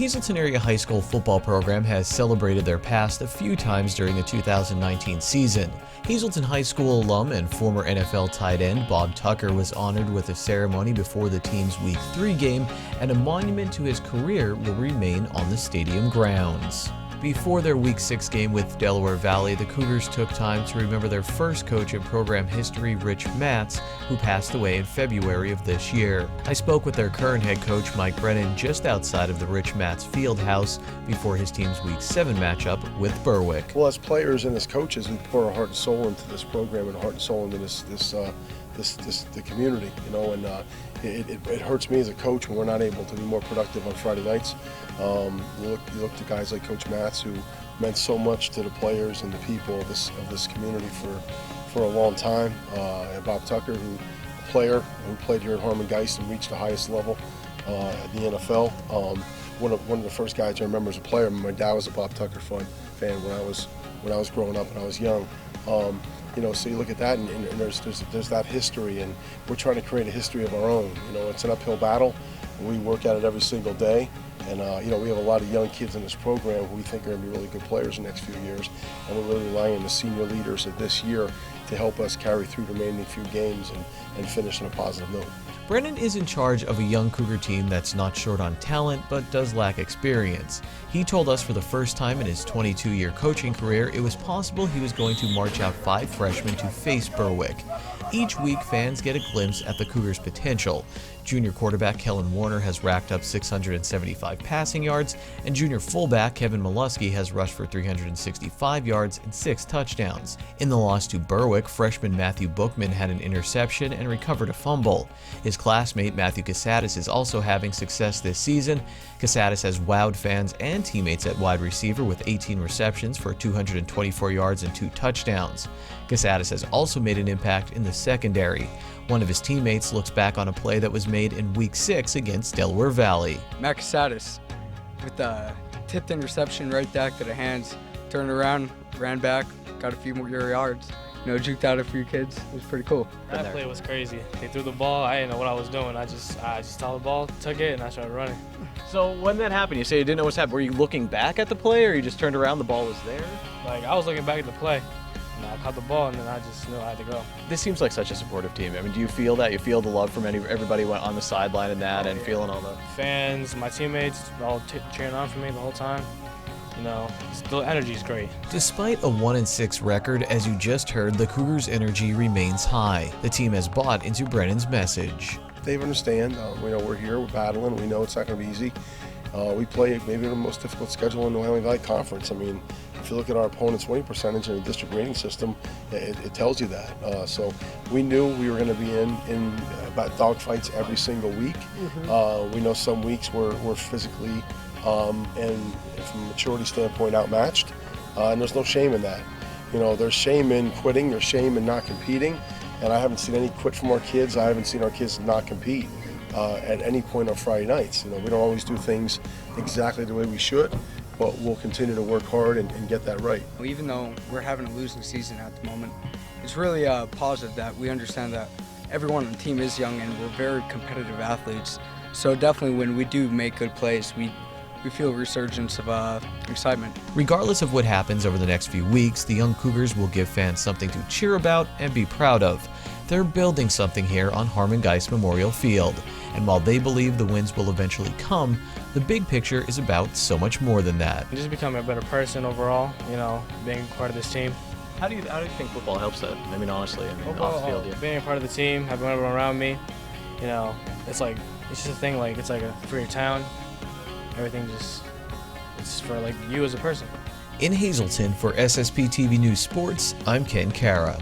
Hazleton Area High School football program has celebrated their past a few times during the 2019 season. Hazleton High School alum and former NFL tight end Bob Tucker was honored with a ceremony before the team's Week 3 game, and a monument to his career will remain on the stadium grounds. Before their Week 6 game with Delaware Valley, the Cougars took time to remember their first coach in program history, Rich Matz, who passed away in February of this year. I spoke with their current head coach, Mike Brennan, just outside of the Rich Matz field house before his team's Week 7 matchup with Berwick. Well, as players and as coaches, we pour our heart and soul into this program and heart and soul into the community, and it hurts me as a coach when we're not able to be more productive on Friday nights. You look to guys like Coach Matz, who meant so much to the players and the people of this community for a long time, and Bob Tucker, a player who played here at Harmon Geist and reached the highest level at the NFL. One of the first guys I remember as a player. My dad was a Bob Tucker fan when I was growing up and I was young. So you look at that, and there's that history, and we're trying to create a history of our own. It's an uphill battle, and we work at it every single day. And we have a lot of young kids in this program who we think are going to be really good players in the next few years, and we're really relying on the senior leaders of this year to help us carry through the remaining few games and finish on a positive note. Brennan is in charge of a young Cougar team that's not short on talent but does lack experience. He told us for the first time in his 22-year coaching career it was possible he was going to march out 5 freshmen to face Berwick. Each week, fans get a glimpse at the Cougars' potential. Junior quarterback Kellen Warner has racked up 675 passing yards, and junior fullback Kevin Mollusky has rushed for 365 yards and 6 touchdowns. In the loss to Berwick, freshman Matthew Bookman had an interception and recovered a fumble. His classmate Matthew Casadas is also having success this season. Casadas has wowed fans and teammates at wide receiver with 18 receptions for 224 yards and 2 touchdowns. Casadas has also made an impact in the secondary. One of his teammates looks back on a play that was made in Week 6 against Delaware Valley. Matt Casadas with a tipped interception right back to the hands, turned around, ran back, got a few more yards, juked out a few kids. It was pretty cool. That play was crazy. They threw the ball. I didn't know what I was doing. I just saw the ball, took it, and I started running. So when that happened, you say you didn't know what's happening. Were you looking back at the play, or you just turned around, the ball was there? I was looking back at the play. I caught the ball, and then I just knew I had to go. This seems like such a supportive team. I mean, do you feel that? You feel the love from everybody on the sideline and that, and feeling all the fans, my teammates, all cheering on for me the whole time. The energy is great. Despite a 1-6 record, as you just heard, the Cougars' energy remains high. The team has bought into Brennan's message. They understand. We know we're here, we're battling. We know it's not going to be easy. We play maybe the most difficult schedule in the Wyoming Valley Conference. I mean, if you look at our opponent's winning percentage in the district rating system, it tells you that. So we knew we were going to be in about dogfights every single week. We know some weeks we're physically and from a maturity standpoint outmatched, and there's no shame in that. There's shame in quitting, there's shame in not competing, and I haven't seen any quit from our kids. I haven't seen our kids not compete at any point on Friday nights. We don't always do things exactly the way we should, but we'll continue to work hard and get that right. Even though we're having a losing season at the moment, it's really positive that we understand that everyone on the team is young and we're very competitive athletes. So definitely when we do make good plays, we feel a resurgence of excitement. Regardless of what happens over the next few weeks, the young Cougars will give fans something to cheer about and be proud of. They're building something here on Harmon Geist Memorial Field, and while they believe the wins will eventually come, the big picture is about so much more than that. Just becoming a better person overall, being part of this team. How do you think football helps that? I mean, honestly, off the field, being a part of the team, having everyone around me, it's just a thing. It's for your town. Everything it's for you as a person. In Hazleton for SSPTV News Sports, I'm Ken Cara.